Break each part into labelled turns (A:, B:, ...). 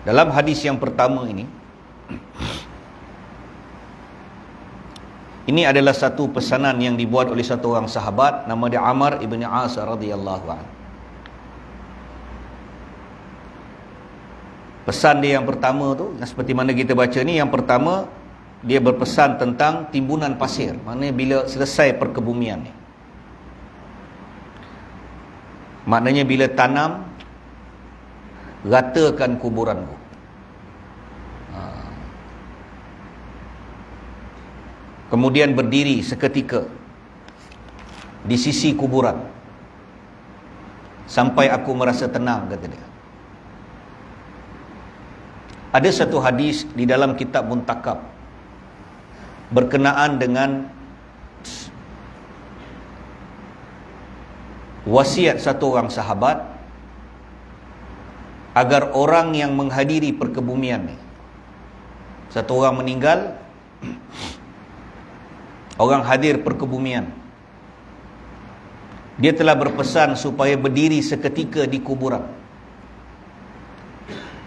A: Dalam hadis yang pertama ini adalah satu pesanan yang dibuat oleh satu orang sahabat, nama dia Amr ibn As radhiyallahu anhu. Pesan dia yang pertama tu, seperti mana kita baca ni, yang pertama dia berpesan tentang timbunan pasir. Maknanya bila selesai perkebumian ni, maknanya bila tanam, ratakan kuburanku. Kemudian berdiri seketika di sisi kuburan sampai aku merasa tenang, kata dia. Ada satu hadis di dalam kitab Muntakab berkenaan dengan wasiat satu orang sahabat agar orang yang menghadiri perkebumian ni, satu orang meninggal, orang hadir perkebumian, dia telah berpesan supaya berdiri seketika di kuburan,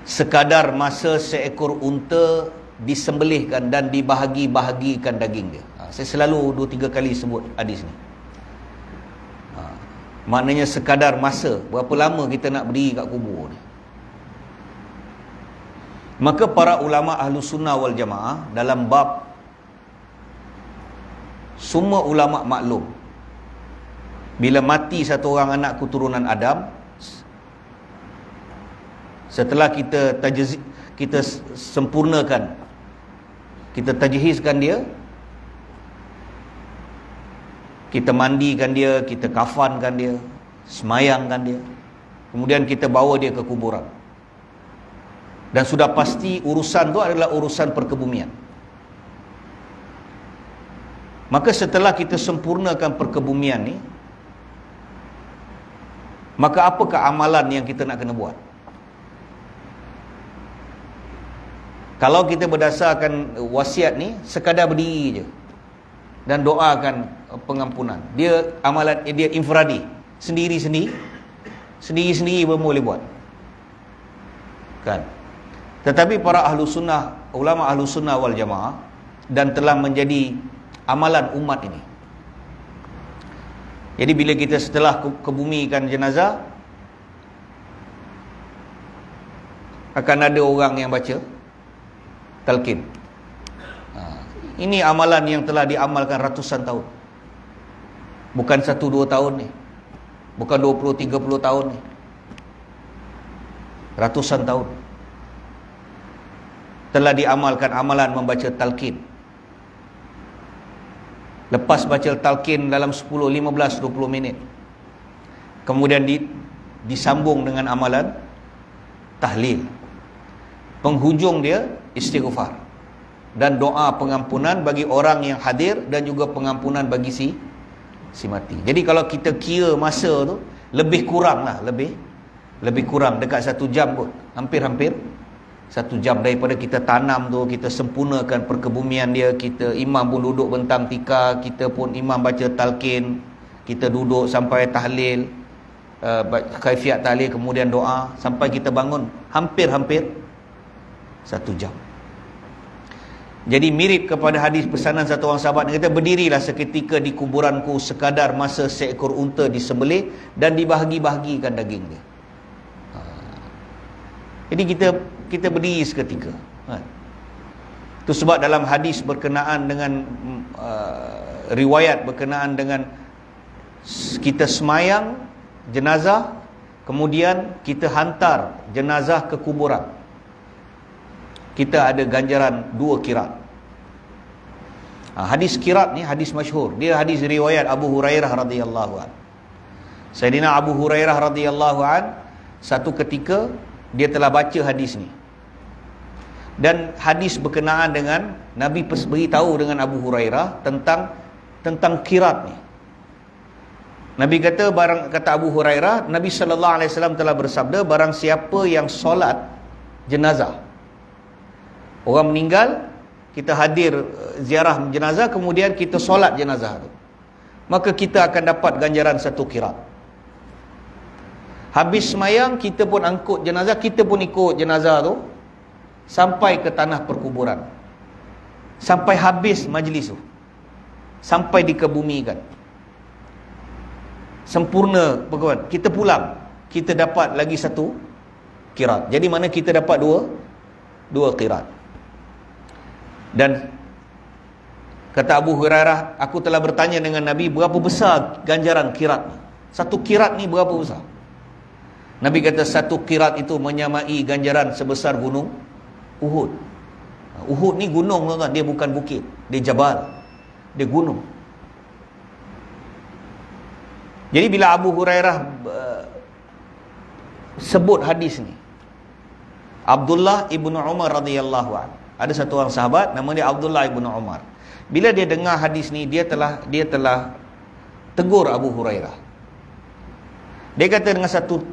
A: sekadar masa seekor unta disembelihkan dan dibahagi-bahagikan daging dia. Saya selalu 2-3 kali sebut hadis ni. Maknanya sekadar masa, berapa lama kita nak berdiri kat kubur ni. Maka para ulama ahlu sunnah wal jamaah dalam bab, semua ulama maklum, bila mati satu orang anak keturunan Adam, setelah kita sempurnakan, kita tajhizkan dia, kita mandikan dia, kita kafankan dia, semayangkan dia, kemudian kita bawa dia ke kuburan. Dan sudah pasti urusan tu adalah urusan perkebumian. Maka setelah kita sempurnakan perkebumian ni, maka apakah amalan yang kita nak kena buat? Kalau kita berdasarkan wasiat ni, sekadar berdiri je dan doakan pengampunan. Dia amalan dia infradi, sendiri-sendiri pun boleh buat, kan? Tetapi para ahlu sunnah, ulama ahlu sunnah wal jamaah, dan telah menjadi amalan umat ini. Jadi bila kita setelah kebumikan jenazah, akan ada orang yang baca talqin. Ini amalan yang telah diamalkan ratusan tahun. Bukan 1-2 tahun ni, bukan 20-30 tahun ni, ratusan tahun telah diamalkan amalan membaca talqin. Lepas baca talqin dalam 10, 15, 20 minit, kemudian disambung dengan amalan tahlil. Penghujung dia istighfar dan doa pengampunan bagi orang yang hadir, dan juga pengampunan bagi si mati. Jadi kalau kita kira masa tu, lebih kurang dekat 1 jam kot, hampir 1 jam daripada kita tanam tu, kita sempurnakan perkebumian dia, kita imam pun duduk bentang tikar, kita pun imam baca talqin, kita duduk sampai tahlil, kaifiat tahlil, kemudian doa sampai kita bangun, hampir 1 jam. Jadi mirip kepada hadis pesanan satu orang sahabat yang kata, berdirilah seketika di kuburanku sekadar masa seekor unta disembelih dan dibahagi-bahagikan daging dia. Jadi kita berdiri seketika. Itu sebab dalam hadis berkenaan dengan riwayat berkenaan dengan kita semayang jenazah, kemudian kita hantar jenazah ke kuburan, kita ada ganjaran 2 kirat. Hadis kirat ni hadis masyhur. Dia hadis riwayat Abu Hurairah radhiyallahu an. Sayyidina Abu Hurairah radhiyallahu an, satu ketika dia telah baca hadis ni, dan hadis berkenaan dengan Nabi beritahu dengan Abu Hurairah tentang kirat ni. Nabi kata, kata Abu Hurairah, Nabi sallallahu alaihi wasallam telah bersabda, barang siapa yang solat jenazah, orang meninggal, kita hadir ziarah jenazah, kemudian kita solat jenazah tu, maka kita akan dapat ganjaran 1 kirat. Habis semayang, kita pun angkut jenazah, kita pun ikut jenazah tu, sampai ke tanah perkuburan, sampai habis majlis tu, sampai dikebumikan, sempurna perkuburan. Kita pulang, kita dapat lagi satu qirat. Jadi mana kita dapat dua qirat. Dan kata Abu Hurairah, aku telah bertanya dengan Nabi, berapa besar ganjaran qirat ni? Satu qirat ni berapa besar? Nabi kata satu qirat itu menyamai ganjaran sebesar gunung Uhud. Uhud ni gunung, tuan-tuan. Dia bukan bukit, dia jabal, dia gunung. Jadi bila Abu Hurairah sebut hadis ni, Abdullah ibnu Umar radhiyallahu anhu, ada satu orang sahabat nama dia Abdullah ibnu Umar. Bila dia dengar hadis ni, dia telah tegur Abu Hurairah. Dia kata dengan satu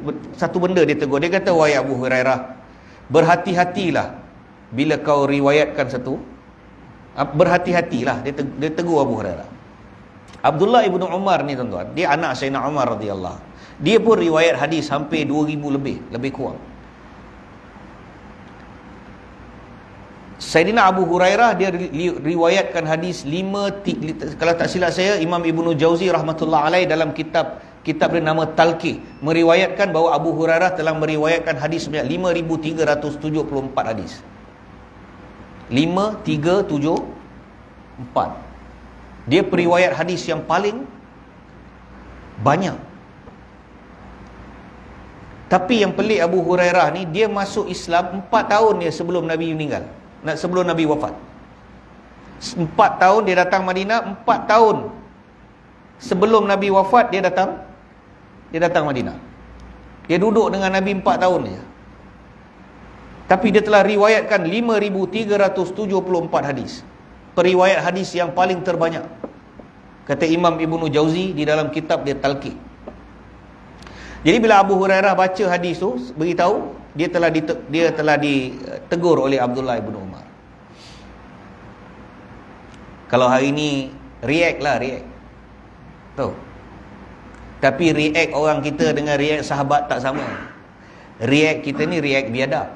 A: benda dia tegur. Dia kata, wahai Abu Hurairah, berhati-hatilah bila kau riwayatkan satu. Berhati-hatilah, dia tegur Abu Hurairah. Abdullah ibnu Umar ni, tuan-tuan, dia anak Sayyidina Umar radhiyallahu. Dia pun riwayat hadis hampir 2000 lebih kurang. Sayyidina Abu Hurairah dia riwayatkan hadis 5, kalau tak silap saya, Imam Ibnu Jauzi rahmatullah alaih dalam kitab bernama Talqih meriwayatkan bahawa Abu Hurairah telah meriwayatkan hadis sebanyak 5374 hadis. 5374. Dia periwayat hadis yang paling banyak. Tapi yang pelik Abu Hurairah ni, dia masuk Islam 4 tahun dia sebelum Nabi meninggal. Sebelum Nabi wafat. 4 tahun dia datang Madinah, 4 tahun sebelum Nabi wafat dia datang Madinah. Dia duduk dengan Nabi 4 tahun saja. Tapi dia telah riwayatkan 5374 hadis. Periwayat hadis yang paling terbanyak, kata Imam Ibnu Jauzi di dalam kitab dia Talqih. Jadi bila Abu Hurairah baca hadis tu, beritahu dia telah ditegur oleh Abdullah ibnu Umar. Kalau hari ni react. Tahu? Tapi react orang kita dengan react sahabat tak sama. React kita ni react biadab.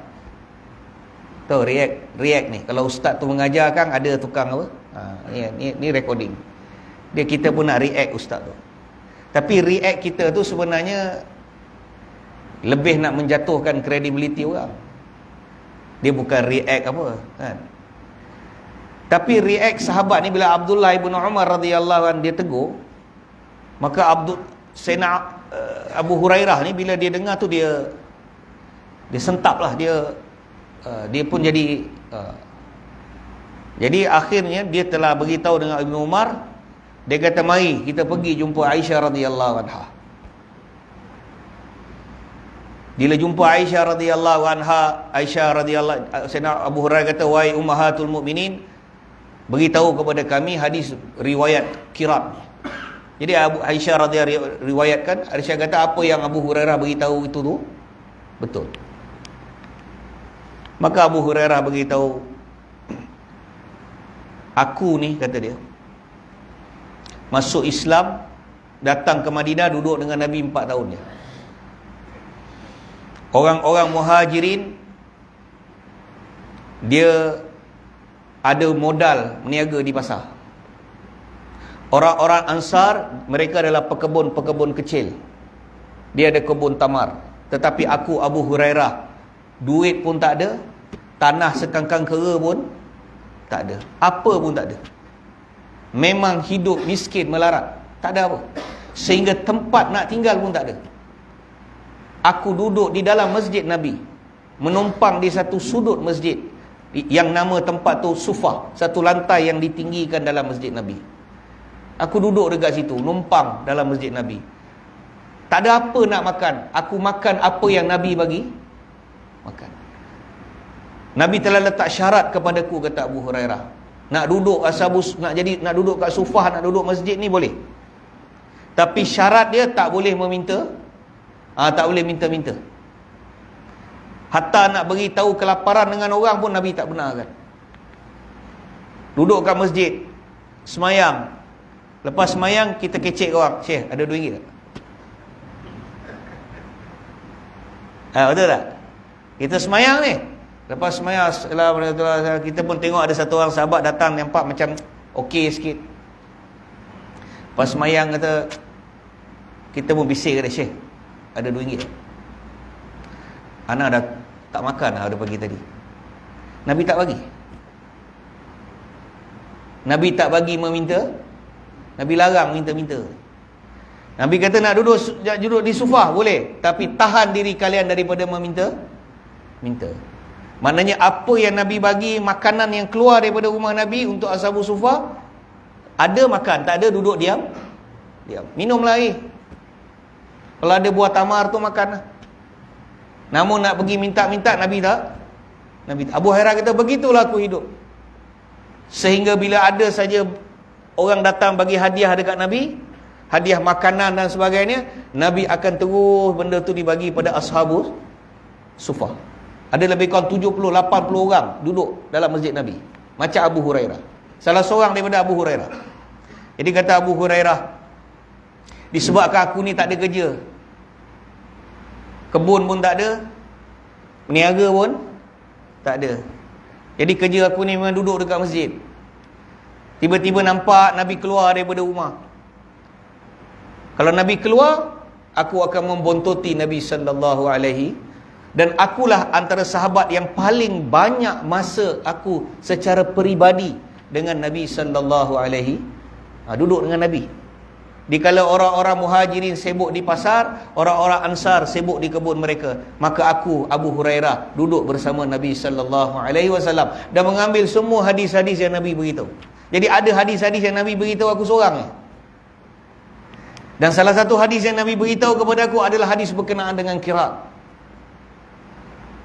A: Tahu react ni. Kalau ustaz tu mengajar kan ada tukang apa? Ni recording. Kita pun nak react ustaz tu. Tapi react kita tu sebenarnya lebih nak menjatuhkan kredibiliti orang. Dia bukan react apa kan. Tapi react sahabat ni bila Abdullah ibn Umar radhiyallahu anhu dia tegur, maka Sayyidina Abu Hurairah ni bila dia dengar tu dia sentap lah, dia pun jadi akhirnya dia telah beritahu dengan Ibnu Umar. Dia kata, mari kita pergi jumpa Aisyah radhiyallahu anha. Bila jumpa Aisyah radhiyallahu anha, Sayyidina Abu Hurairah kata, wahai ummahatul mukminin, beritahu kepada kami hadis riwayat qirat. Jadi Aisyah radhiyallahu riwayatkan, Aisyah kata apa yang Abu Hurairah beritahu itu tu betul. Maka Abu Hurairah beritahu, aku ni, kata dia, masuk Islam, datang ke Madinah, duduk dengan Nabi 4 tahun je. Orang-orang Muhajirin, dia ada modal meniaga di pasar. Orang-orang Ansar, mereka adalah pekebun kecil. Dia ada kebun tamar. Tetapi aku, Abu Hurairah, duit pun tak ada, tanah sekangkang kera pun tak ada, apa pun tak ada. Memang hidup miskin melarat, tak ada apa. Sehingga tempat nak tinggal pun tak ada. Aku duduk di dalam masjid Nabi, menumpang di satu sudut masjid yang nama tempat tu Sufah, satu lantai yang ditinggikan dalam masjid Nabi. Aku duduk dekat situ, numpang dalam masjid Nabi. Tak ada apa nak makan. Aku makan apa yang Nabi bagi makan. Nabi telah letak syarat kepadaku, kata Abu Hurairah. Nak duduk nak duduk kat Sufah, nak duduk masjid ni boleh. Tapi syarat dia tak boleh meminta. Tak boleh minta-minta. Hatta nak beritahu kelaparan dengan orang pun Nabi tak benarkan. Duduk kat masjid, semayang. Lepas semayang, kita kecek ke orang, Syekh, ada RM2 tak? Betul tak? Kita semayang ni, Lepas semayang, kita pun tengok ada satu orang sahabat datang nampak macam okey sikit. Lepas semayang kata, kita pun bising kata, Syekh, ada RM2. Anak dah tak makan dah pada pagi tadi. Nabi tak bagi. Nabi tak bagi meminta. Nabi larang minta-minta. Nabi kata nak duduk di sofa boleh, tapi tahan diri kalian daripada meminta. Maknanya apa yang Nabi bagi, makanan yang keluar daripada rumah Nabi untuk ashabu sufa, ada makan, tak ada duduk diam. Minumlah air. Kalau ada buah tamar tu makan lah. Namun nak pergi minta-minta, Nabi tak. Abu Hurairah kata, begitulah aku hidup. Sehingga bila ada saja orang datang bagi hadiah dekat Nabi, hadiah makanan dan sebagainya, Nabi akan terus benda tu dibagi pada ashabu sufah. Ada lebih kurang 70-80 orang duduk dalam masjid Nabi, macam Abu Hurairah. Salah seorang daripada Abu Hurairah. Jadi kata Abu Hurairah, disebabkan aku ni tak ada kerja, kebun pun tak ada, peniaga pun tak ada, jadi kerja aku ni memang duduk dekat masjid. Tiba-tiba nampak Nabi keluar daripada rumah. Kalau Nabi keluar, aku akan membontoti Nabi sallallahu alaihi, dan akulah antara sahabat yang paling banyak masa aku secara peribadi dengan Nabi sallallahu alaihi, duduk dengan Nabi. Dikala orang-orang muhajirin sibuk di pasar, orang-orang ansar sibuk di kebun mereka, maka aku, Abu Hurairah, duduk bersama Nabi sallallahu alaihi wasallam dan mengambil semua hadis-hadis yang Nabi beritahu. Jadi ada hadis-hadis yang Nabi beritahu aku seorang. Dan salah satu hadis yang Nabi beritahu kepada aku adalah hadis berkenaan dengan qiraat.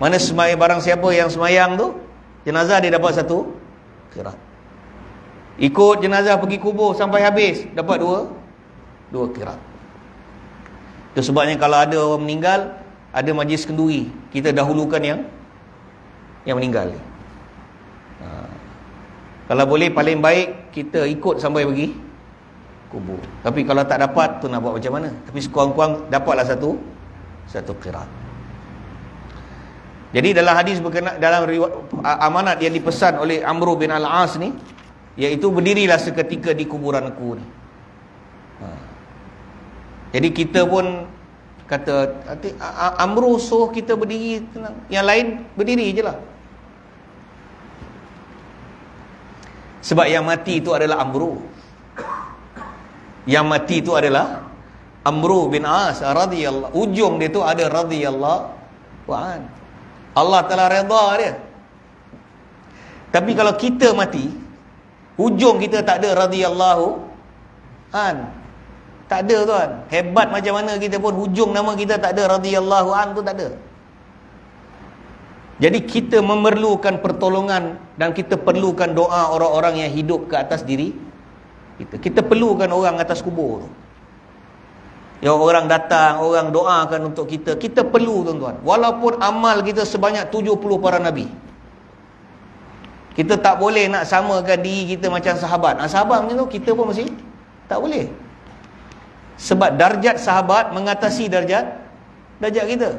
A: Mana barang siapa yang semayang tu, jenazah dia dapat satu qiraat. Ikut jenazah pergi kubur sampai habis, dapat dua qiraat. Itu sebabnya kalau ada orang meninggal, ada majlis kenduri, kita dahulukan yang meninggal. Kalau boleh paling baik kita ikut sampai pergi kubur. Tapi kalau tak dapat tu nak buat macam mana? Tapi sekurang-kurang dapatlah satu qiraat. Jadi dalam hadis berkenaan dalam amanat yang dipesan oleh Amr bin Al-As ni, iaitu berdirilah seketika di kuburan aku ni. Jadi kita pun kata Amr suruh kita berdiri tenang, yang lain berdiri je lah. Sebab yang mati itu adalah Amr. Yang mati itu adalah Amr bin As radhiyallahu, ujung dia tu ada radhiyallahu an. Allah telah redha dia. Tapi kalau kita mati, hujung kita tak ada radhiyallahu an. Tak ada tuan. Hebat macam mana kita pun, hujung nama kita tak ada radhiyallahu an tu tak ada. Jadi kita memerlukan pertolongan dan kita perlukan doa orang-orang yang hidup ke atas diri kita. Kita perlukan orang atas kubur tu. Yang orang datang, orang doakan untuk kita. Kita perlu tuan-tuan. Walaupun amal kita sebanyak 70 para Nabi, kita tak boleh nak samakan diri kita macam sahabat. Sahabat macam tu, kita pun masih tak boleh. Sebab darjat sahabat mengatasi darjat kita.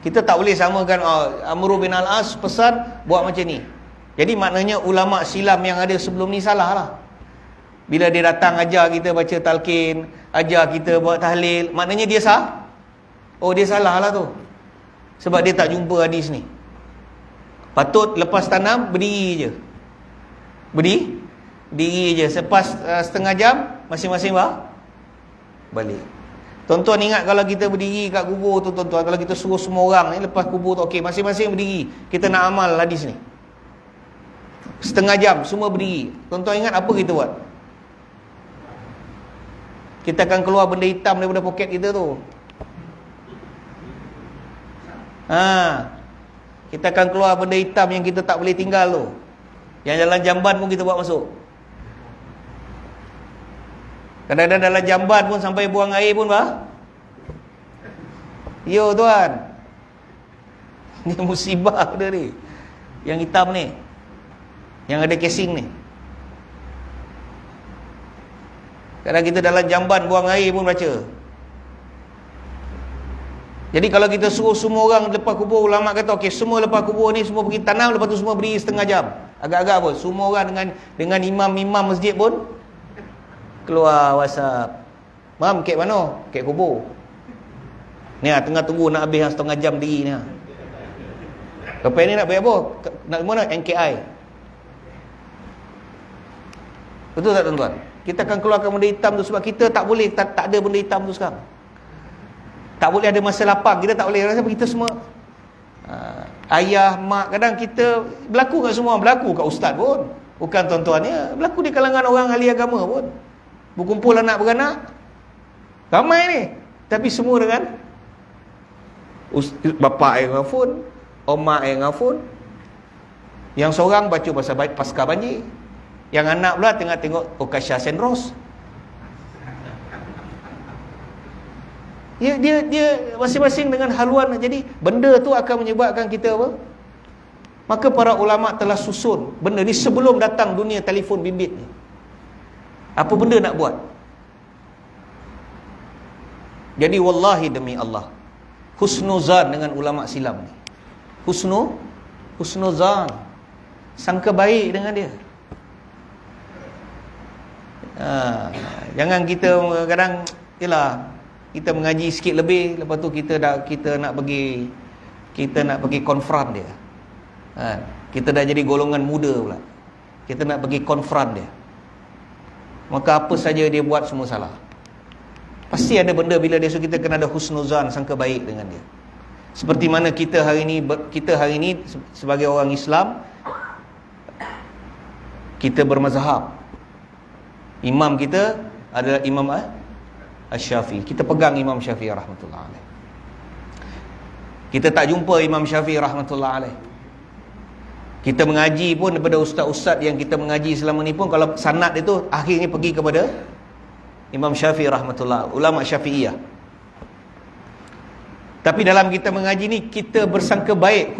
A: Kita tak boleh samakan Amr bin Al-As pesan buat macam ni. Jadi maknanya ulama silam yang ada sebelum ni salah lah. Bila dia datang ajar kita baca talqin, ajar kita buat tahlil, maknanya dia dia salah lah tu. Sebab dia tak jumpa hadis ni. Patut lepas tanam berdiri je. Berdiri je. Selepas setengah jam masing-masing balik. Tuan-tuan ingat kalau kita berdiri kat kubur tu tuan-tuan, kalau kita suruh semua orang ni lepas kubur tu, okey, masing-masing berdiri, kita nak amal hadis ni, setengah jam semua berdiri, tuan-tuan ingat apa kita buat? Kita akan keluar benda hitam daripada poket kita tu. Kita akan keluar benda hitam yang kita tak boleh tinggal tu. Yang dalam jamban pun kita buat masuk. Kadang-kadang dalam jamban pun sampai buang air pun yo tuan. Ni musibah dia ni. Yang hitam ni, yang ada casing ni. Kadang kita dalam jamban buang air pun baca. Jadi kalau kita suruh semua orang lepas kubur, ulama kata okey, semua lepas kubur ni semua pergi tanam, lepas tu semua berdiri setengah jam. Agak-agak pun semua orang dengan imam-imam masjid pun keluar WhatsApp. Mam, kek mana? Kek kubur. Ni tengah tunggu nak habis setengah jam diri ni. Lepas ni nak bayar apa? Nak mana? NKI. Betul tak tuan-tuan? Kita akan keluarkan benda hitam tu sebab kita tak boleh, tak ada benda hitam tu sekarang. Tak boleh ada masa lapang. Kita tak boleh rasa kita semua ayah, mak, kadang kita berlaku kat semua, berlaku kat ustaz pun. Bukan tuan-tuan ya, berlaku di kalangan orang ahli agama pun. Berkumpul anak beranak. Ramai ni. Tapi semua dengan bapak yang ngafun, omak yang ngafun. Yang seorang baca pasca banjir. Yang anak pula tengah tengok Okasha Senros. Dia masing-masing dengan haluan. Jadi benda tu akan menyebabkan kita apa? Maka para ulama telah susun benda ni sebelum datang dunia telefon bimbit ni. Apa benda nak buat? Jadi wallahi demi Allah, husnuzan dengan ulama silam ni. Husnuzan, sangka baik dengan dia. Jangan kita kadang yalah, kita mengaji sikit lebih, lepas tu kita nak pergi konfront dia. Kita dah jadi golongan muda pula. Kita nak pergi konfront dia. Maka apa saja dia buat semua salah. Pasti ada benda bila dia suruh kita kena ada husnuzan, sangka baik dengan dia. Seperti mana kita hari ini sebagai orang Islam, kita bermazhab. Imam kita adalah Imam Asy-Syafi'i. Kita pegang Imam Syafi'i rahmatullah alaih. Kita tak jumpa Imam Syafi'i rahmatullah alaih. Kita mengaji pun daripada ustaz-ustaz yang kita mengaji selama ni pun, kalau sanad itu akhirnya pergi kepada Imam Syafi'i rahmatullah, ulama Syafi'iyah. Tapi dalam kita mengaji ni, kita bersangka baik,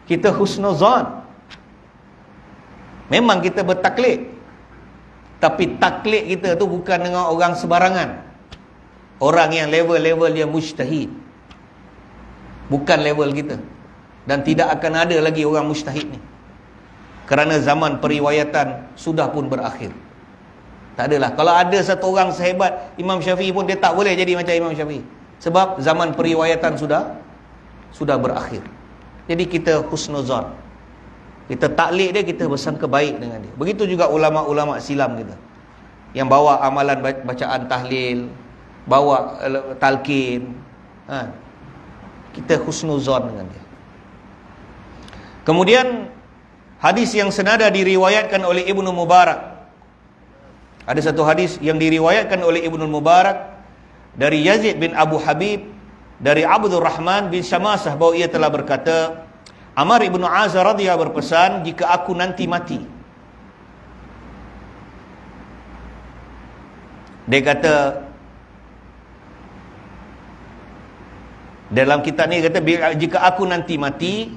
A: kita husnuzan. Memang kita bertaklid, tapi taklid kita tu bukan dengan orang sebarangan. Orang yang level dia mujtahid. Bukan level kita. Dan tidak akan ada lagi orang mujtahid ni. Kerana zaman periwayatan sudah pun berakhir. Tak adalah. Kalau ada satu orang sehebat Imam Syafi'i pun, dia tak boleh jadi macam Imam Syafi'i. Sebab zaman periwayatan sudah berakhir. Jadi kita husnuzan. Kita taklid dia, kita bersangka baik dengan dia. Begitu juga ulama-ulama silam kita, yang bawa amalan bacaan tahlil, bawa talqin, kita husnuzan dengan dia. Kemudian hadis yang senada diriwayatkan oleh Ibnu Mubarak. Ada satu hadis yang diriwayatkan oleh Ibnu Mubarak dari Yazid bin Abu Habib, dari Abdul Rahman bin Syamasah, bahawa ia telah berkata, Amar ibnu Azhar radhiyallahu berpesan, jika aku nanti mati. Dia kata, dalam kitab ni kata, jika aku nanti mati,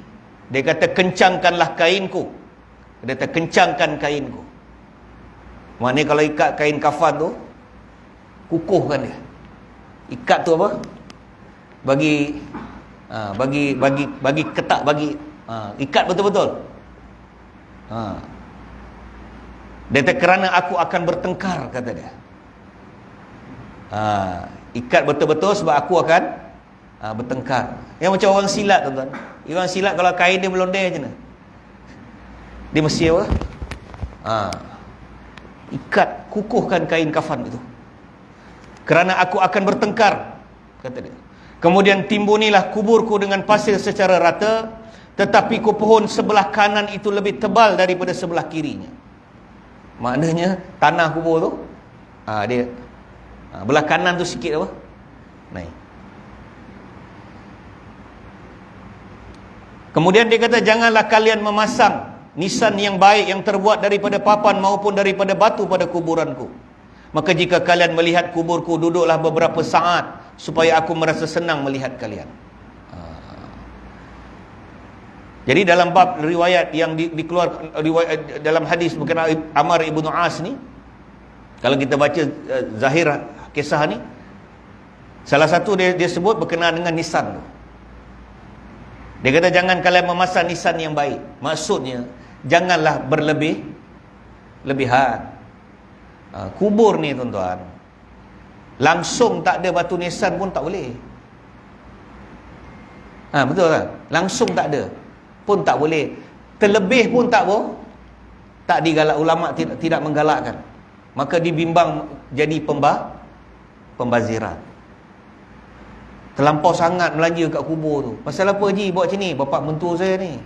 A: dia kata, kencangkanlah kainku. Dia kata, kencangkan kainku. Maknanya kalau ikat kain kafan tu, kukuhkan dia. Ikat tu apa? Bagi ketak, ikat betul-betul. Dia kata, kerana aku akan bertengkar, kata dia. Ikat betul-betul sebab aku akan bertengkar. Yang macam orang silat, tuan-tuan. Orang silat kalau kain dia melondeh macam mana? Dia mesti apa? Ikat, kukuhkan kain kafan itu. Kerana aku akan bertengkar, kata dia. Kemudian timbunilah kuburku dengan pasir secara rata, tetapi kupohon sebelah kanan itu lebih tebal daripada sebelah kirinya. Maknanya tanah kubur tu, dia belah kanan tu sikit apa? Naik. Kemudian dia kata, janganlah kalian memasang nisan yang baik yang terbuat daripada papan maupun daripada batu pada kuburanku. Maka jika kalian melihat kuburku, duduklah beberapa saat, supaya aku merasa senang melihat kalian. Jadi dalam bab riwayat yang dikeluarkan dalam hadis berkenaan Amar ibnu As ni, kalau kita baca zahir kisah ni, Salah satu dia sebut berkenaan dengan nisan tu. Dia kata jangan kalian memasang nisan yang baik. Maksudnya janganlah lebihan. Kubur ni tuan-tuan, langsung tak ada batu nisan pun tak boleh. Betul kan? Langsung tak ada pun tak boleh. Terlebih pun tak boleh. Tak digalak, ulama tidak menggalakkan. Maka dibimbang jadi pembaziran. Terlampau sangat belanja kat kubur tu. Pasal apa Haji buat macam ni? Bapak mentua saya ni.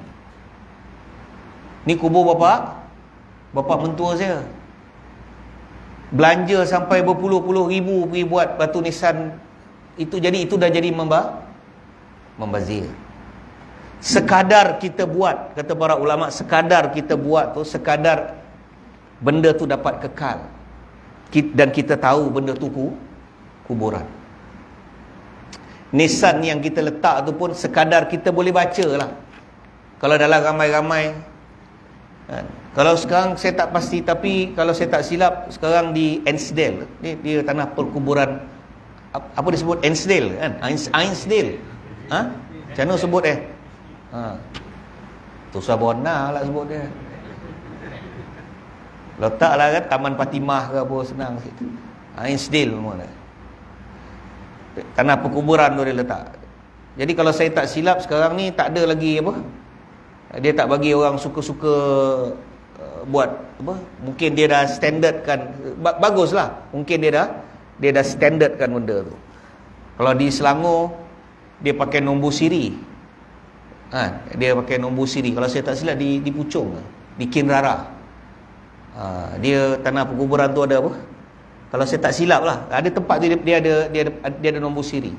A: Ni kubur bapak mentua saya. Belanja sampai berpuluh-puluh ribu pergi buat batu nisan. Itu dah jadi membazir. Sekadar kita buat, kata para ulama, sekadar kita buat tu, sekadar benda tu dapat kekal. Dan kita tahu benda tu kuburan. Nisan yang kita letak tu pun sekadar kita boleh baca lah. Kalau dalam ramai-ramai kan? Kalau sekarang saya tak pasti, tapi kalau saya tak silap sekarang di Ainsdale, dia tanah perkuburan, apa disebut Ainsdale kan? Ainsdale. Macam mana sebut Tusa Bona lah sebut dia. Letaklah kan Taman Fatimah ke apa, senang situ. Ainsdale semua dah. Tanah perkuburan tu dia letak. Jadi kalau saya tak silap sekarang ni tak ada lagi apa, dia tak bagi orang suka-suka buat apa. Mungkin dia dah standardkan. Baguslah. Mungkin dia dah standardkan benda tu. Kalau di Selangor dia pakai nombor siri. Dia pakai nombor siri. Kalau saya tak silap di Puchong, di Kinrara. Dia tanah perkuburan tu ada apa? Kalau saya tak silap lah, ada tempat tu dia ada nombor siri.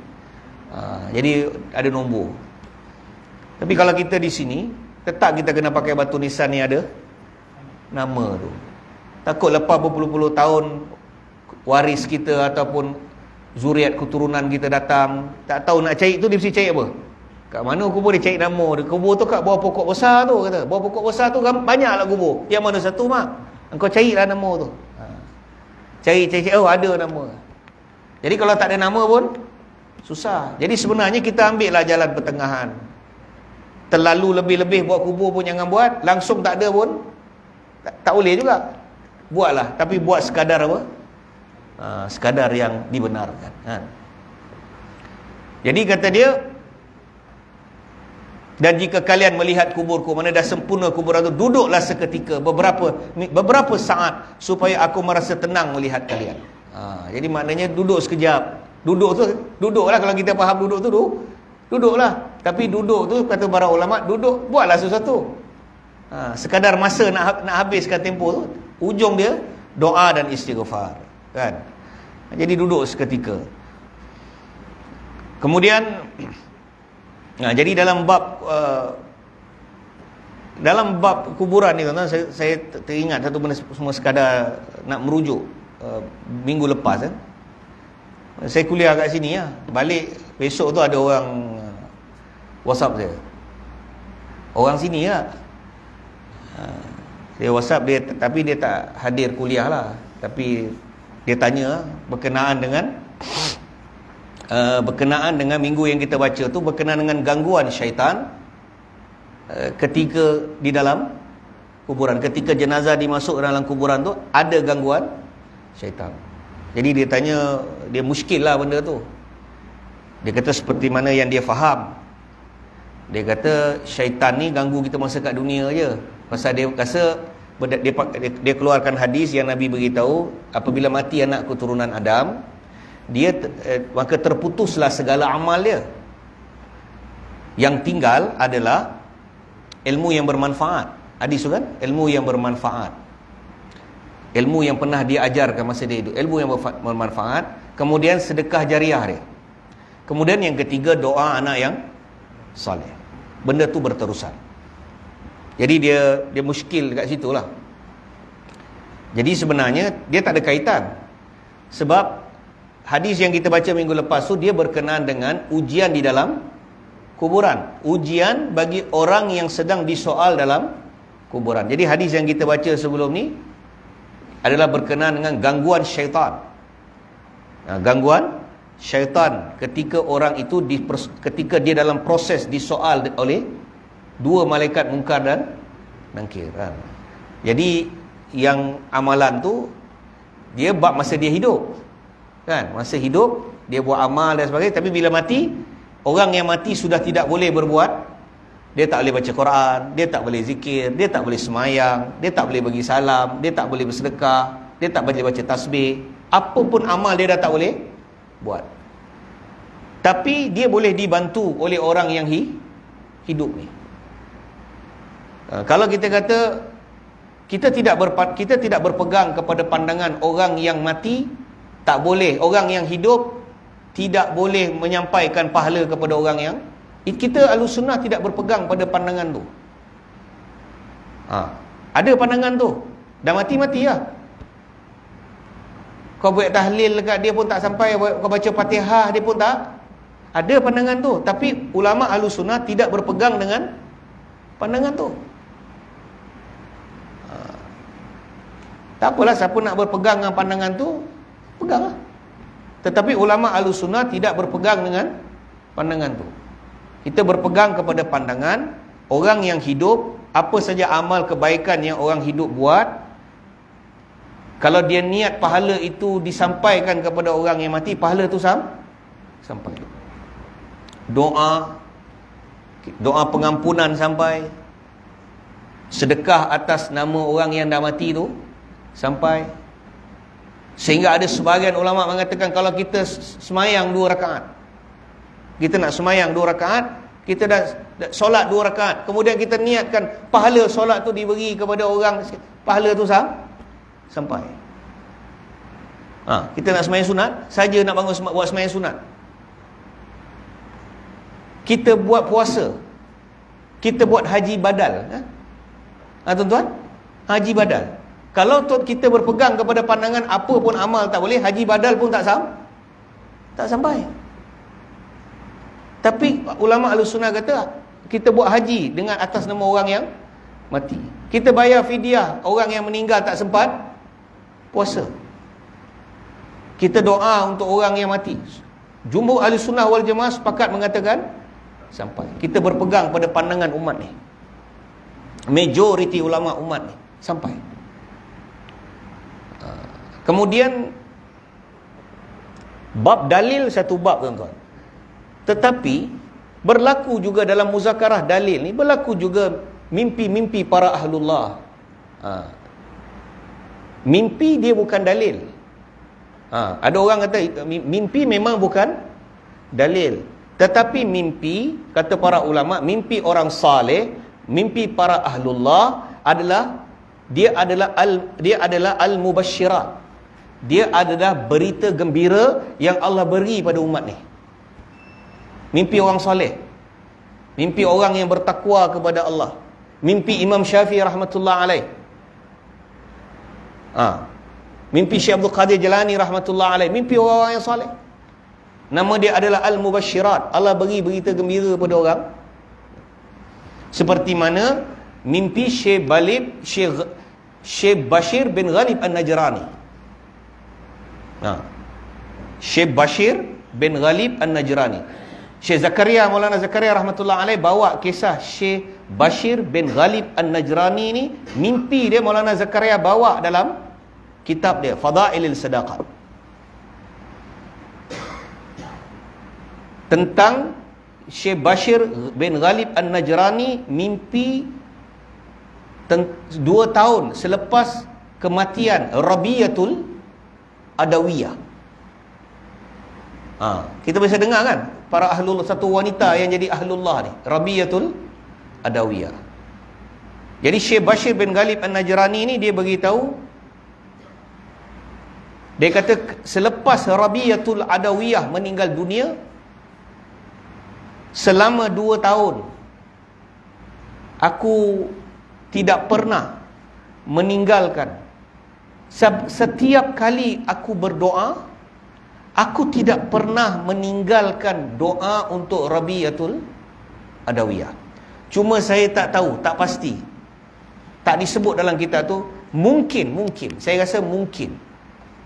A: Jadi ada nombor. Tapi kalau kita di sini, tetap kita kena pakai batu nisan ni ada nama tu. Takut lepas berpuluh-puluh tahun waris kita ataupun zuriat keturunan kita datang, tak tahu nak cari tu, dia mesti cari apa? Kat mana kubur, dia cari nama dia. Kubur tu kat bawah pokok besar tu, kata. Bawah pokok besar tu banyaklah kubur. Yang mana satu mak? Engkau carilah nama tu. Cari, oh ada nama. Jadi kalau tak ada nama pun susah. Jadi sebenarnya kita ambil lah jalan pertengahan. Terlalu lebih-lebih buat kubur pun jangan buat. Langsung tak ada pun tak boleh juga. Buatlah, tapi buat sekadar apa? Sekadar yang dibenarkan. Jadi kata dia, dan jika kalian melihat kuburku, mana dah sempurna kuburan itu, duduklah seketika beberapa saat supaya aku merasa tenang melihat kalian. Jadi maknanya duduk sekejap. Duduklah, kalau kita faham duduk tu, duduklah. Tapi duduk tu kata para ulama, duduk buatlah sesuatu. Sekadar masa nak habiskan tempoh tu, ujung dia doa dan istighfar, kan? Jadi duduk seketika. Kemudian jadi dalam bab kuburan ni tuan-tuan, saya teringat satu benda semua sekadar nak merujuk. Minggu lepas saya kuliah kat sini balik besok tu ada orang WhatsApp saya. Orang sini dia WhatsApp dia, tapi dia tak hadir kuliah lah, tapi dia tanya berkenaan dengan minggu yang kita baca tu, berkenaan dengan gangguan syaitan ketika di dalam kuburan. Ketika jenazah dimasuk dalam kuburan tu, ada gangguan syaitan. Jadi dia tanya, dia muskil lah benda tu. Dia kata seperti mana yang dia faham. Dia kata syaitan ni ganggu kita masa kat dunia je. Pasal dia rasa dia keluarkan hadis yang Nabi beritahu, apabila mati anak keturunan Adam, maka terputuslah segala amal dia. Yang tinggal adalah ilmu yang bermanfaat. Hadis tu kan, ilmu yang bermanfaat, ilmu yang pernah dia ajarkan masa dia hidup, ilmu yang bermanfaat. Kemudian sedekah jariah dia. Kemudian yang ketiga, doa anak yang soleh. Benda tu berterusan. Jadi dia muskil dekat situ lah. Jadi sebenarnya dia tak ada kaitan. Sebab hadis yang kita baca minggu lepas tu, dia berkenaan dengan ujian di dalam kuburan. Ujian bagi orang yang sedang disoal dalam kuburan. Jadi hadis yang kita baca sebelum ni adalah berkenaan dengan gangguan syaitan. Gangguan syaitan ketika orang itu ketika dia dalam proses disoal oleh dua malaikat Munkar dan Nakir. Jadi yang amalan tu dia bab masa dia hidup. Kan? Masa hidup dia buat amal dan sebagainya, tapi bila mati, orang yang mati sudah tidak boleh berbuat. Dia tak boleh baca Quran, dia tak boleh zikir, dia tak boleh semayang, dia tak boleh bagi salam, dia tak boleh bersedekah, dia tak boleh baca tasbih. Apa pun amal dia dah tak boleh buat. Tapi dia boleh dibantu oleh orang yang hidup ni. Kalau kita kata kita tidak berpegang kepada pandangan orang yang mati tak boleh, orang yang hidup tidak boleh menyampaikan pahala kepada orang yang, kita Ahlussunnah tidak berpegang pada pandangan tu. Ada pandangan tu, dah mati-mati lah. Kau buat tahlil dekat dia pun tak sampai, kau baca Fatihah dia pun tak. Ada pandangan tu, tapi ulama Ahlussunnah tidak berpegang dengan pandangan tu. Tak apalah, siapa nak berpegang dengan pandangan tu, peganglah. Tetapi ulama Ahlussunnah tidak berpegang dengan pandangan tu. Kita berpegang kepada pandangan orang yang hidup, apa saja amal kebaikan yang orang hidup buat, kalau dia niat pahala itu disampaikan kepada orang yang mati, pahala tu sampai. Doa pengampunan sampai, sedekah atas nama orang yang dah mati tu sampai. Sehingga ada sebahagian ulama mengatakan kalau kita semayang 2 rakaat, kita nak semayang 2 rakaat, kita dah solat 2 rakaat, kemudian kita niatkan pahala solat tu diberi kepada orang, pahala tu sampai. Kita nak semayang sunat, saja nak bangun buat semayang sunat. Kita buat puasa, kita buat haji badal, tuan-tuan, haji badal. Kalau kita berpegang kepada pandangan apa pun amal tak boleh, haji badal pun tak sampai. Tapi ulama Ahlussunnah kata kita buat haji dengan atas nama orang yang mati. Kita bayar fidyah orang yang meninggal tak sempat puasa. Kita doa untuk orang yang mati. Jumhur Ahlussunnah wal Jamaah sepakat mengatakan sampai. Kita berpegang pada pandangan umat ni. Majoriti ulama umat ni sampai. Kemudian bab dalil satu bab, tuan-tuan. Tetapi berlaku juga dalam muzakarah dalil ni, berlaku juga mimpi-mimpi para ahlullah. Mimpi dia bukan dalil. Ada orang kata mimpi memang bukan dalil, tetapi mimpi, kata para ulama, mimpi orang saleh, mimpi para ahlullah dia adalah al-mubasyirat. Dia adalah berita gembira yang Allah beri pada umat ni. Mimpi orang soleh, mimpi orang yang bertakwa kepada Allah, mimpi Imam Syafi'i rahmatullah alaih, mimpi Syekh Abdul Qadir Jalani rahmatullah alaih, mimpi orang-orang yang soleh. Nama dia adalah Al-Mubasyirat. Allah beri berita gembira pada orang. Seperti mana mimpi Syekh Bashir bin Ghalib An-Najrani. Syekh Bashir bin Ghalib An-Najrani. Syekh Zakaria, Maulana Zakaria rahmatullah alaih bawa kisah Syekh Bashir bin Ghalib An-Najrani ni. Mimpi dia Maulana Zakaria bawa dalam kitab dia Fadailil Sadaqah, tentang Syekh Bashir bin Ghalib An-Najrani mimpi 2 tahun selepas kematian Rabiyatul Adawiyah. Kita biasa dengar kan, para ahlullah, satu wanita yang jadi ahlullah ni, Rabiyatul Adawiyah. Jadi Syekh Bashir bin Ghalib An-Najrani ni dia beritahu, dia kata selepas Rabiyatul Adawiyah meninggal dunia, selama 2 tahun aku tidak pernah meninggalkan. Setiap kali aku berdoa, aku tidak pernah meninggalkan doa untuk Rabiyatul Adawiyah. Cuma saya tak tahu, tak pasti, tak disebut dalam kitab tu. Mungkin saya rasa mungkin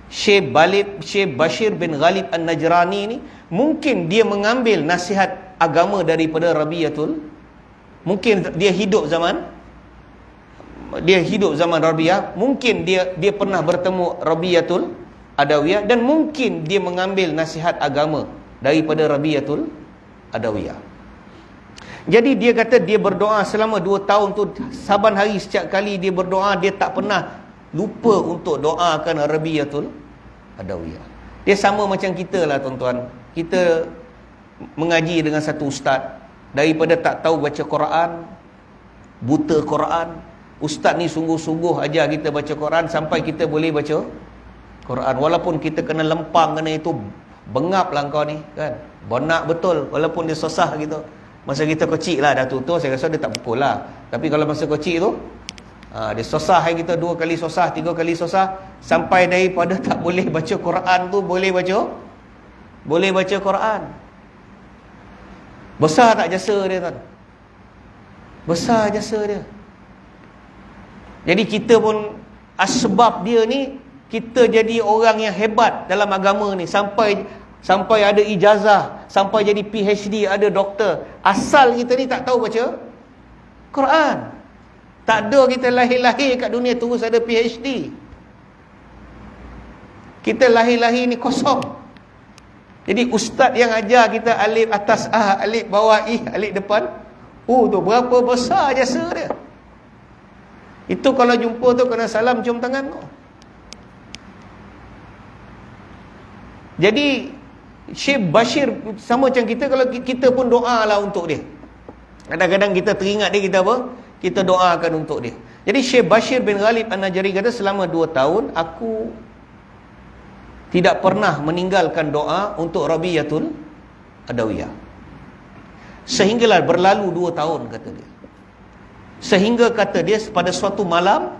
A: Syekh Bashir bin Ghalib An-Najrani ni, mungkin dia mengambil nasihat agama daripada Rabi'atul, mungkin dia hidup zaman Rabi'ah, mungkin dia pernah bertemu Rabi'atul Adawiyah, dan mungkin dia mengambil nasihat agama daripada Rabi'atul Adawiyah. Jadi dia kata dia berdoa selama 2 tahun tu, saban hari setiap kali dia berdoa, dia tak pernah lupa untuk doakan Rabi'atul Adawiyah. Dia sama macam kita lah tuan-tuan. Kita mengaji dengan satu ustaz, daripada tak tahu baca Quran, buta Quran, ustaz ni sungguh-sungguh ajar kita baca Quran sampai kita boleh baca Quran. Walaupun kita kena lempang, kena itu, bengap lah kau ni kan, benak betul, walaupun dia susah gitu. Masa kita kecil lah dah tu saya rasa dia tak pukul lah. Tapi kalau masa kecil tu dia susah kita, 2 kali susah, 3 kali susah, sampai daripada tak boleh baca Quran tu boleh baca Quran. Besar tak jasa dia tuan? Besar jasa dia. Jadi kita pun asbab dia ni, kita jadi orang yang hebat dalam agama ni, sampai ada ijazah, sampai jadi PhD, ada doktor. Asal kita ni tak tahu baca Quran. Tak ada kita lahir-lahir kat dunia terus ada PhD. Kita lahir-lahir ni kosong. Jadi ustaz yang ajar kita alif atas A, alif bawah I, alif depan U tu, berapa besar jasa dia. Itu kalau jumpa tu kena salam cium tangan tu. Jadi Syekh Bashir sama macam kita, kalau kita pun doa lah untuk dia. Kadang-kadang kita teringat dia, kita apa? Kita doakan untuk dia. Jadi Syekh Bashir bin Ghalib An-Najrani kata, selama 2 tahun aku tidak pernah meninggalkan doa untuk Rabi'atul Adawiyah. Sehinggalah berlalu 2 tahun, kata dia. Sehingga kata dia, pada suatu malam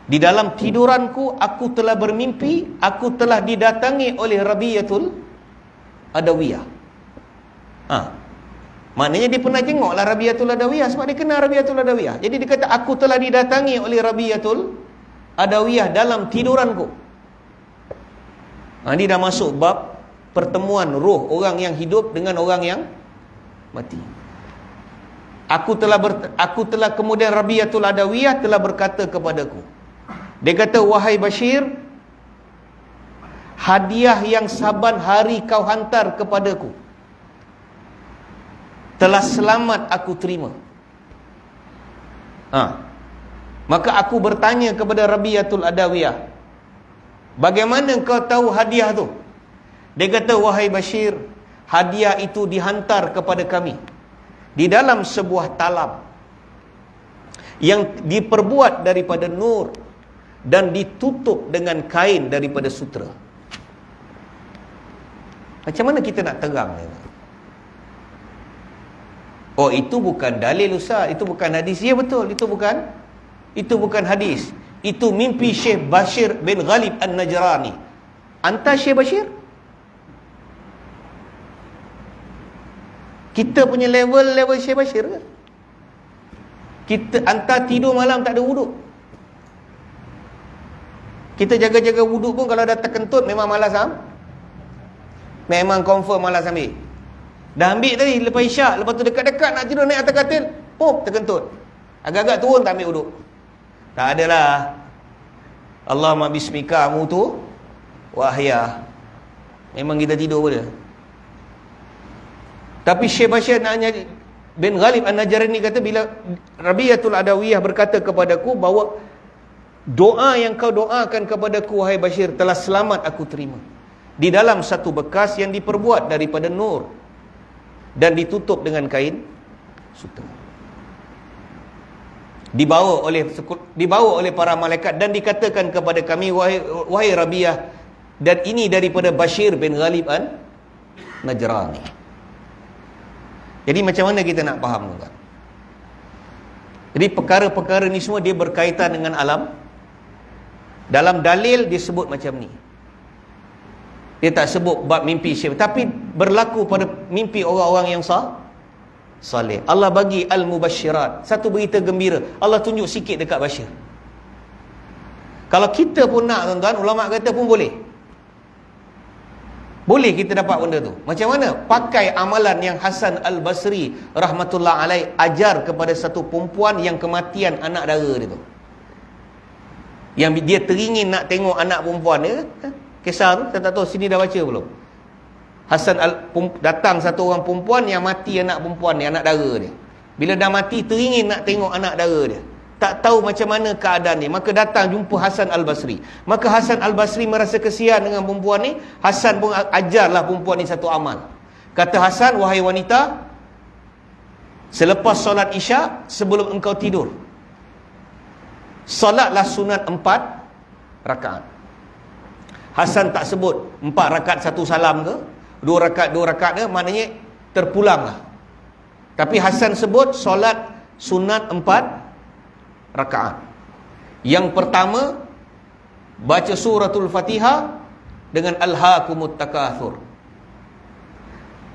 A: di dalam tiduranku aku telah bermimpi, aku telah didatangi oleh Rabi'atul Adawiyah. Maknanya dia pernah tengoklah Rabi'atul Adawiyah, sebab dia kenal Rabi'atul Adawiyah. Jadi dia kata aku telah didatangi oleh Rabi'atul Adawiyah dalam tiduranku. Ini dah masuk bab pertemuan roh orang yang hidup dengan orang yang mati. Aku telah kemudian Rabi'atul Adawiyah telah berkata kepadaku. Dia kata, wahai Bashir, hadiah yang saban hari kau hantar kepadaku telah selamat aku terima. Maka aku bertanya kepada Rabi'atul Adawiyah, bagaimana kau tahu hadiah tu? Dia kata, wahai Bashir, hadiah itu dihantar kepada kami di dalam sebuah talam yang diperbuat daripada nur dan ditutup dengan kain daripada sutera. Macam mana kita nak terang ni? Oh, itu bukan dalil Ustaz, itu bukan hadis. Ya betul, itu bukan hadis. Itu mimpi Syekh Bashir bin Ghalib An-Najrani. Anta Syekh Bashir? Kita punya level Syekh Bashir ke? Anta tidur malam tak ada wuduk. Kita jaga-jaga wuduk pun kalau dah terkentut memang malas memang confirm malas ambil. Dah ambil tadi lepas isyak, lepas tu dekat-dekat nak tidur naik atas katil, terkentut. Agak-agak turun tak ambil wuduk. Tak adalah. Allahumma bismika mutu wa ahya. Memang kita tidur boleh. Tapi Syekh Bashir bin Ghalib An-Najrani kata, bila Rabi'atul Adawiyah berkata kepadaku bahawa doa yang kau doakan kepadaku wahai Bashir telah selamat aku terima di dalam satu bekas yang diperbuat daripada nur dan ditutup dengan kain sutera. Dibawa oleh para malaikat dan dikatakan kepada kami, wahai Rabi'ah, dan ini daripada Bashir bin Ghalib An-Najrani. Jadi macam mana kita nak faham tuan? Jadi perkara-perkara ni semua dia berkaitan dengan alam. Dalam dalil disebut macam ni. Dia tak sebut bab mimpi syekh, tapi berlaku pada mimpi orang-orang yang saleh. Allah bagi al-mubasyirat, satu berita gembira. Allah tunjuk sikit dekat Bashir. Kalau kita pun nak tuan-tuan, ulama kata pun boleh. Boleh kita dapat benda tu. Macam mana? Pakai amalan yang Hasan Al-Basri rahmatullah alaih ajar kepada satu perempuan yang kematian anak dara dia tu. Yang dia teringin nak tengok anak perempuan dia. Kisah tu, saya tak tahu sini dah baca belum. Datang satu orang perempuan yang mati anak perempuan dia, anak dara dia. Bila dah mati, teringin nak tengok anak dara dia. Tak tahu macam mana keadaan dia. Maka datang jumpa Hasan Al-Basri. Maka Hasan Al-Basri merasa kesian dengan perempuan ni. Hasan pun ajarlah perempuan ni satu amal. Kata Hasan, wahai wanita, selepas solat isyak, sebelum engkau tidur, solatlah sunat 4 rakaat. Hasan tak sebut 4 rakaat 1 salam ke, 2 rakaat 2 rakaat ke, maknanya terpulanglah. Tapi Hasan sebut solat sunat 4 rakaat. Yang pertama, baca suratul Fatihah dengan Alhaakumut Takatsur.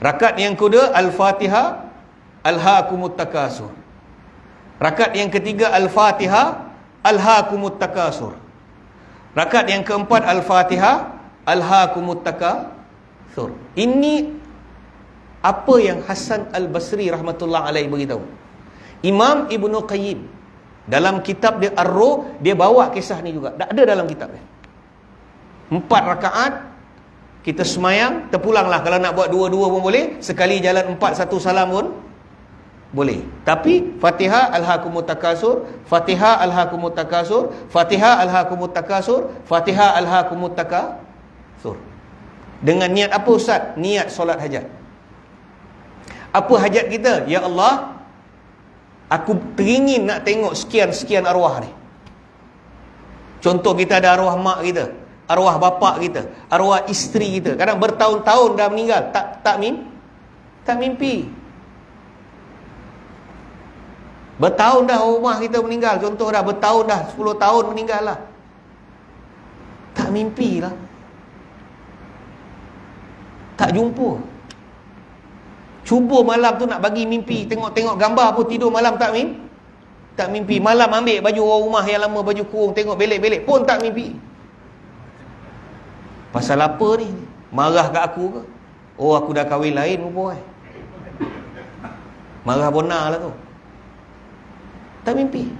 A: Rakaat yang kedua, Al-Fatihah, Alhaakumut Takatsur. Rakaat yang ketiga, Al-Fatihah, Alhaakumut Takatsur. Rakaat yang keempat, Al-Fatihah, Alhaakumut Takatsur. Ini apa yang Hasan Al-Basri rahmatullah alaih beritahu. Imam Ibnu Qayyim dalam kitab dia Ar-Ruh, dia bawa kisah ni juga. Tak ada dalam kitab dia. 4 rakaat kita semayang, terpulanglah. Kalau nak buat 2-2 pun boleh. Sekali jalan 4 1 salam pun boleh. Tapi Fatihah Alhaakumut Takatsur, Fatihah Alhaakumut Takatsur, Fatihah Alhaakumut Takatsur, Fatihah Alhaakumut Takatsur. Dengan niat apa Ustaz? Niat solat hajat. Apa hajat kita? Ya Allah, aku teringin nak tengok sekian-sekian arwah ni. Contoh, kita ada arwah mak kita, arwah bapa kita, arwah isteri kita. Kadang bertahun-tahun dah meninggal, tak mimpi. Bertahun dah rumah kita meninggal. Contoh dah bertahun dah, 10 tahun meninggal lah. Tak mimpi lah. Tak jumpa. Cuba malam tu nak bagi mimpi, tengok-tengok gambar pun tidur malam tak mimpi. Malam ambil baju orang rumah yang lama, baju kurung, tengok belik-belik pun tak mimpi. Pasal apa ni? Marah kat aku ke? Oh, aku dah kahwin lain rupa. Marah benar lah tu. Tak mimpi.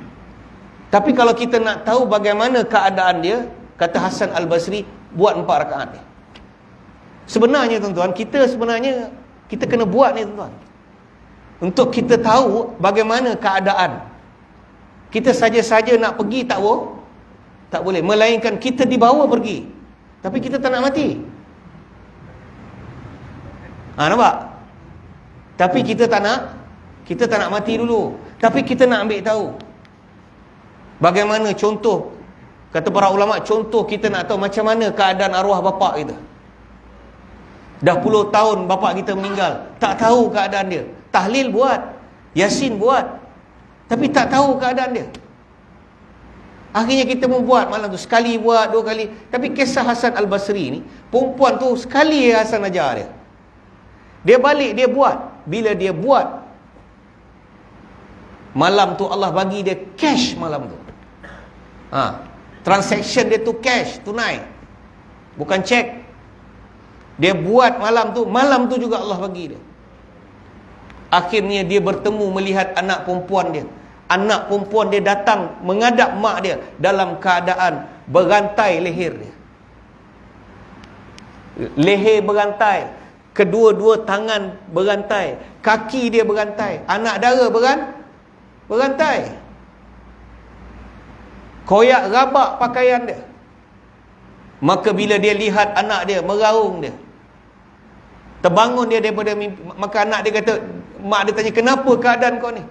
A: Tapi kalau kita nak tahu bagaimana keadaan dia, kata Hasan Al-Basri, buat 4 rakaat ni. Sebenarnya tuan-tuan, kita kena buat ni tuan-tuan, untuk kita tahu bagaimana keadaan. Kita saja-saja nak pergi tak boleh. Melainkan kita dibawa pergi, tapi kita tak nak mati. Nampak? Tapi kita tak nak mati dulu. Tapi kita nak ambil tahu bagaimana. Contoh, kata para ulama, contoh kita nak tahu macam mana keadaan arwah bapa kita. Dah puluh tahun bapa kita meninggal, tak tahu keadaan dia. Tahlil buat, Yasin buat, tapi tak tahu keadaan dia. Akhirnya kita membuat malam tu, sekali buat, 2 kali. Tapi kisah Hasan Al-Basri ni, perempuan tu sekali Hasan ajar dia. Dia balik, dia buat. Bila dia buat, malam tu Allah bagi dia cash malam tu. Transaction dia tu cash, tunai, bukan cek. Dia buat malam tu juga Allah bagi dia. Akhirnya dia bertemu, melihat anak perempuan dia. Anak perempuan dia datang menghadap mak dia dalam keadaan berantai leher dia. Leher berantai, kedua-dua tangan berantai, kaki dia berantai, anak dara berantai. Koyak rabak pakaian dia. Maka bila dia lihat anak dia, meraung dia, terbangun dia daripada mimpi. Maka anak dia kata, mak dia tanya, kenapa keadaan kau ni?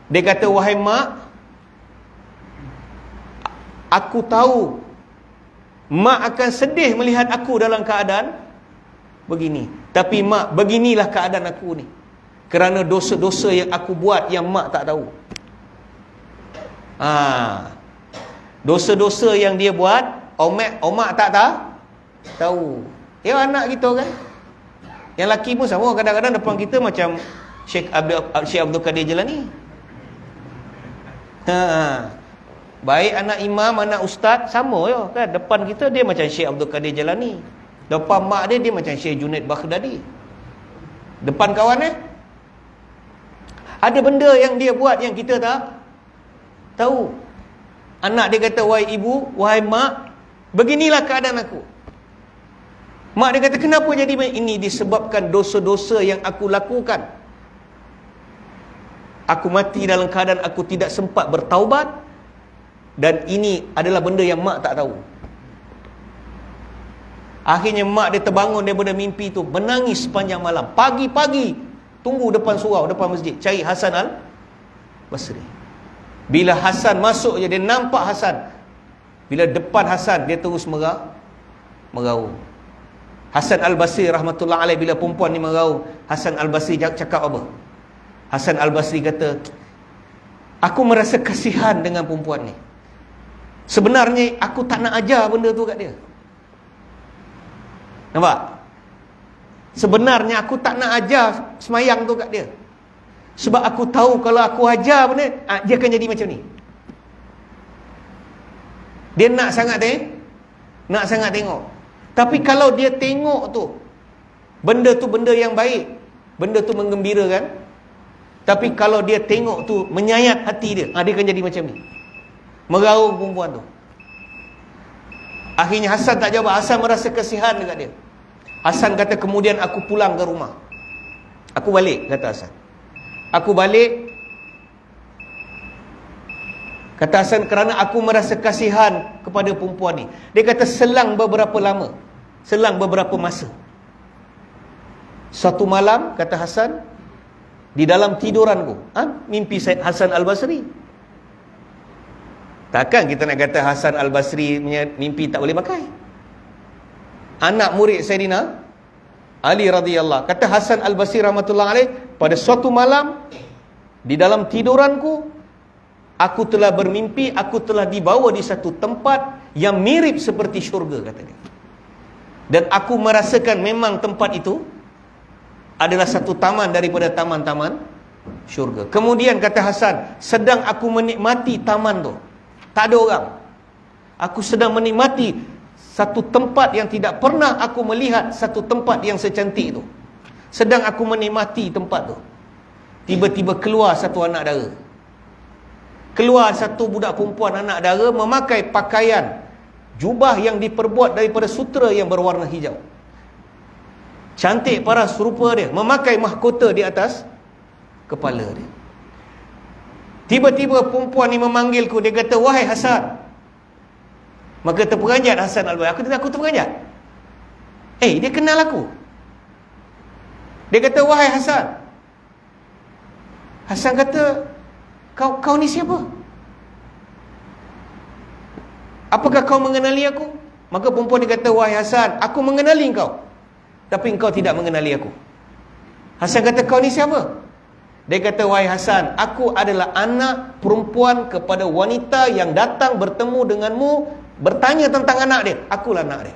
A: Dia kata, wahai mak, aku tahu mak akan sedih melihat aku dalam keadaan begini. Tapi mak, beginilah keadaan aku ni, kerana dosa-dosa yang aku buat yang mak tak tahu. Dosa-dosa yang dia buat, Omak tak tahu. Ya, anak kita kan. Yang lelaki pun sama. Kadang-kadang depan kita macam Syekh Abdul Qadir Jilani. Baik anak imam, anak ustaz, sama je kan. Depan kita dia macam Syekh Abdul Qadir Jalani. Depan mak dia macam Syekh Junaid Baghdadi. Depan kawan ada benda yang dia buat yang kita tak tahu. Anak dia kata, wahai ibu, wahai mak, beginilah keadaan aku. Mak dia kata, kenapa jadi ini? Disebabkan dosa-dosa yang aku lakukan. Aku mati dalam keadaan aku tidak sempat bertaubat. Dan ini adalah benda yang mak tak tahu. Akhirnya mak dia terbangun daripada mimpi tu, menangis sepanjang malam. Pagi-pagi tunggu depan surau, depan masjid, cari Hasan al-Basri. Bila Hasan masuk je, dia nampak Hasan. Bila depan Hasan, dia terus meraung. Hasan al-Basri rahmatullah alaih, bila perempuan ni meraung, Hasan al-Basri cakap apa? Hasan al-Basri kata, aku merasa kasihan dengan perempuan ni. Sebenarnya aku tak nak ajar benda tu kat dia. Nampak? Sebenarnya aku tak nak ajar semayang tu kat dia. Sebab aku tahu kalau aku ajar benda, dia akan jadi macam ni. Dia nak sangat tengok. Tapi kalau dia tengok tu, benda tu benda yang baik, benda tu menggembirakan. Tapi kalau dia tengok tu menyayat hati dia, dia akan jadi macam ni. Meraung perempuan tu. Akhirnya Hasan tak jawab. Hasan merasa kasihan dekat dia. Hasan kata, kemudian aku pulang ke rumah. Aku balik, kata Hasan. Aku balik, kata Hasan, kerana aku merasa kasihan kepada perempuan ni. Dia kata, selang beberapa lama, selang beberapa masa, satu malam, kata Hasan, di dalam tiduranku, mimpi Syed Hasan al-Basri. Takkan kita nak kata Hasan al-Basri punya mimpi tak boleh pakai. Anak murid Sayyidina Ali radhiyallahu, kata Hasan al-Basri rahmatullah alaih, pada suatu malam di dalam tiduranku, aku telah bermimpi, aku telah dibawa di satu tempat yang mirip seperti syurga, kata dia. Dan aku merasakan memang tempat itu adalah satu taman daripada taman-taman syurga. Kemudian kata Hasan, sedang aku menikmati taman tu, tak ada orang. Aku sedang menikmati satu tempat yang tidak pernah aku melihat, satu tempat yang secantik tu. Sedang aku menikmati tempat tu, tiba-tiba keluar satu anak dara. Keluar satu budak perempuan anak dara, memakai pakaian jubah yang diperbuat daripada sutera yang berwarna hijau. Cantik paras rupa dia, memakai mahkota di atas kepala dia. Tiba-tiba perempuan ni memanggilku. Dia kata, wahai Hasan. Maka terperanjat Hasan al-Basri. Aku terperanjat. Dia kenal aku. Dia kata, wahai Hasan. Hasan kata, kau ni siapa? Apakah kau mengenali aku? Maka perempuan dia kata, wahai Hasan, aku mengenali kau, tapi engkau tidak mengenali aku. Hasan kata, kau ni siapa? Dia kata, wahai Hasan, aku adalah anak perempuan kepada wanita yang datang bertemu denganmu, bertanya tentang anak dia. Akulah anak dia.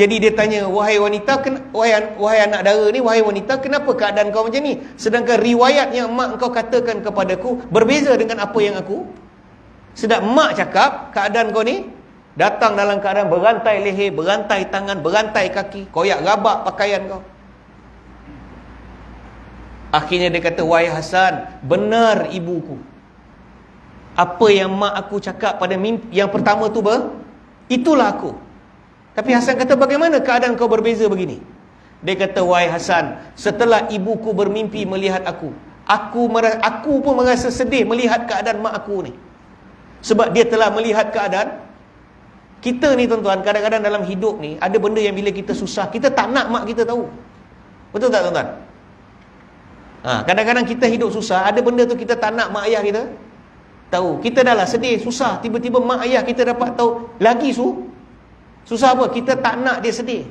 A: Jadi dia tanya, wahai wanita, wahai anak dara ni, wahai wanita, kenapa keadaan kau macam ni? Sedangkan riwayat yang mak kau katakan kepadaku berbeza dengan apa yang aku. Sedang mak cakap, keadaan kau ni datang dalam keadaan berantai leher, berantai tangan, berantai kaki, koyak rabak pakaian kau. Akhirnya dia kata, wahai Hasan, benar ibuku. Apa yang mak aku cakap pada mimpi yang pertama tu itulah aku. Tapi Hasan kata, bagaimana keadaan kau berbeza begini? Dia kata, wahai Hasan, setelah ibuku bermimpi melihat aku pun merasa sedih melihat keadaan mak aku ni. Sebab dia telah melihat keadaan kita ni, tuan-tuan. Kadang-kadang dalam hidup ni ada benda yang bila kita susah, kita tak nak mak kita tahu. Betul tak, tuan-tuan? Kadang-kadang kita hidup susah, ada benda tu kita tak nak mak ayah kita tahu. Kita dah lah sedih, susah, tiba-tiba mak ayah kita dapat tahu, lagi susah apa? Kita tak nak dia sedih.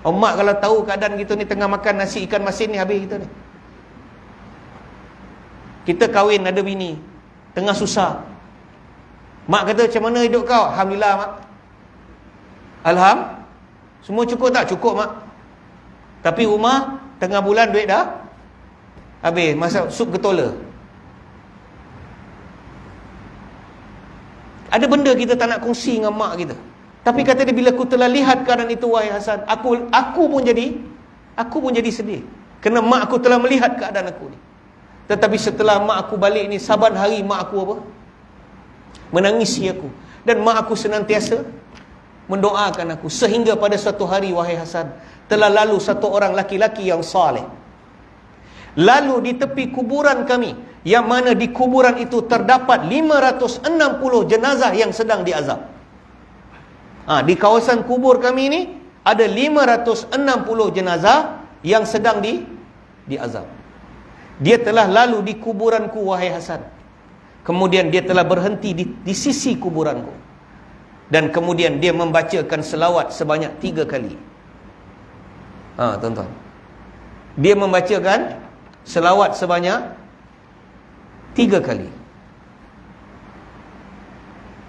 A: Mak kalau tahu keadaan kita ni tengah makan nasi ikan masin ni, habis kita ni. Kita kahwin, ada bini, tengah susah. Mak kata, macam mana hidup kau? Alhamdulillah, mak. Semua cukup tak? Cukup, mak. Tapi rumah tengah bulan duit dah habis, masak sup getola. Ada benda kita tak nak kongsi dengan mak kita. Tapi kata dia, bila aku telah lihat keadaan itu wahai Hasan, aku pun jadi sedih. Kerana mak aku telah melihat keadaan aku ni. Tetapi setelah mak aku balik ni, saban hari mak aku apa? Menangisi aku. Dan mak aku senantiasa mendoakan aku. Sehingga pada suatu hari wahai Hasan, telah lalu satu orang laki-laki yang saleh. Lalu di tepi kuburan kami, yang mana di kuburan itu terdapat 560 jenazah yang sedang diazab. Di kawasan kubur kami ni ada 560 jenazah yang sedang diazab. Dia telah lalu di kuburanku wahai Hasan. Kemudian dia telah berhenti di sisi kuburanku. Dan kemudian dia membacakan selawat sebanyak 3 kali. Tuan-tuan, dia membacakan selawat sebanyak 3 kali.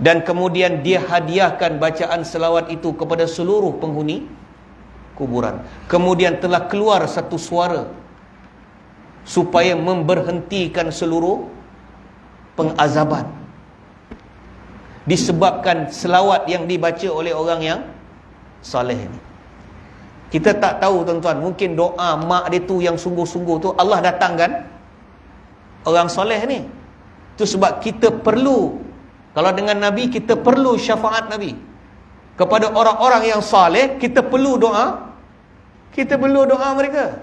A: Dan kemudian dia hadiahkan bacaan selawat itu kepada seluruh penghuni kuburan. Kemudian telah keluar satu suara supaya memberhentikan seluruh pengazaban, disebabkan selawat yang dibaca oleh orang yang soleh ini. Kita tak tahu tuan-tuan, mungkin doa mak dia tu yang sungguh-sungguh tu Allah datangkan orang soleh ni. Itu sebab kita perlu, kalau dengan Nabi, kita perlu syafaat Nabi kepada orang-orang yang soleh. Kita perlu doa, mereka.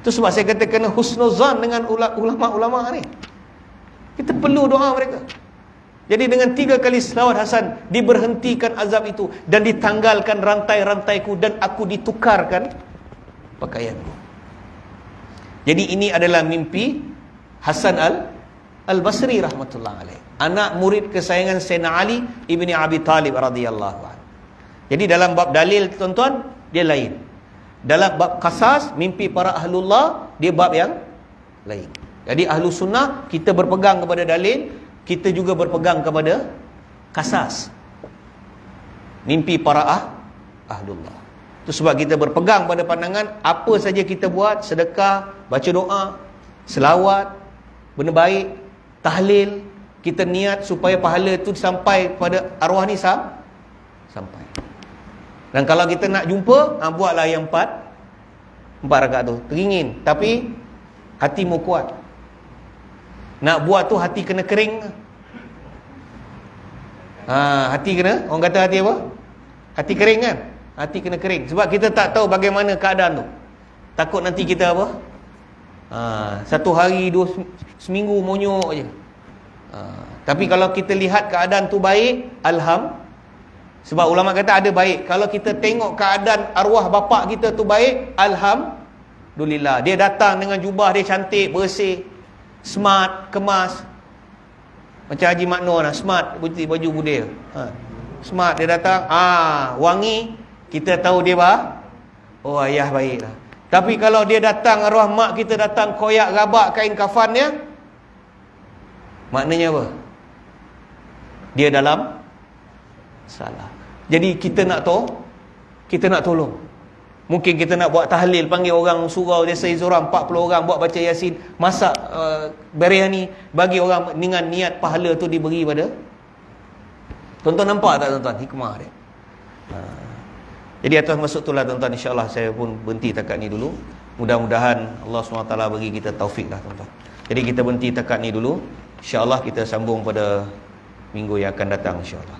A: Itu sebab saya kata kena husnuzan dengan ulama-ulama ni. Kita perlu doa mereka. Jadi dengan 3 kali selawat Hasan, diberhentikan azab itu dan ditanggalkan rantai-rantaiku dan aku ditukarkan pakaianku. Jadi ini adalah mimpi Hasan al-Basri rahmatullah alaih, anak murid kesayangan Sayyidina Ali ibni Abi Talib radhiyallahu anhu. Jadi dalam bab dalil tuan-tuan, dia lain. Dalam bab qasas, mimpi para ahlullah, dia bab yang lain. Jadi ahlu sunnah, kita berpegang kepada dalil, kita juga berpegang kepada qasas, mimpi para ahlullah. Itu sebab kita berpegang pada pandangan apa saja kita buat, sedekah, baca doa, selawat, benda baik, tahlil, kita niat supaya pahala itu sampai pada arwah ni sampai. Dan kalau kita nak jumpa, buatlah yang 4 rakaat tu. Teringin, tapi hatimu kuat. Nak buat tu hati kena kering. Hati kena, orang kata hati apa? Hati kering kan? Hati kena kering. Sebab kita tak tahu bagaimana keadaan tu. Takut nanti kita apa? Satu hari, 2 seminggu monyok je. Tapi kalau kita lihat keadaan tu baik, sebab ulama kata ada baik. Kalau kita tengok keadaan arwah bapa kita tu baik, alhamdulillah. Dia datang dengan jubah dia cantik, bersih, smart, kemas. Macam Haji Maknur lah, smart baju budaya. Smart, dia datang, wangi, kita tahu dia oh ayah baik lah. Tapi kalau dia datang, arwah mak kita datang koyak rabak kain kafannya, maknanya apa? Dia dalam salah. Jadi kita nak tolong. Mungkin kita nak buat tahlil, panggil orang surau desa Izura 40 orang buat baca Yasin, masak biryani, bagi orang dengan niat pahala tu diberi pada. Tuan-tuan nampak tak tuan-tuan hikmah dia? Jadi atas masuk itulah tuan-tuan, insya-Allah saya pun berhenti takat ni dulu. Mudah-mudahan Allah SWT bagi kita taufik lah tuan-tuan. Jadi kita berhenti takat ni dulu. Insya-Allah kita sambung pada minggu yang akan datang insya-Allah.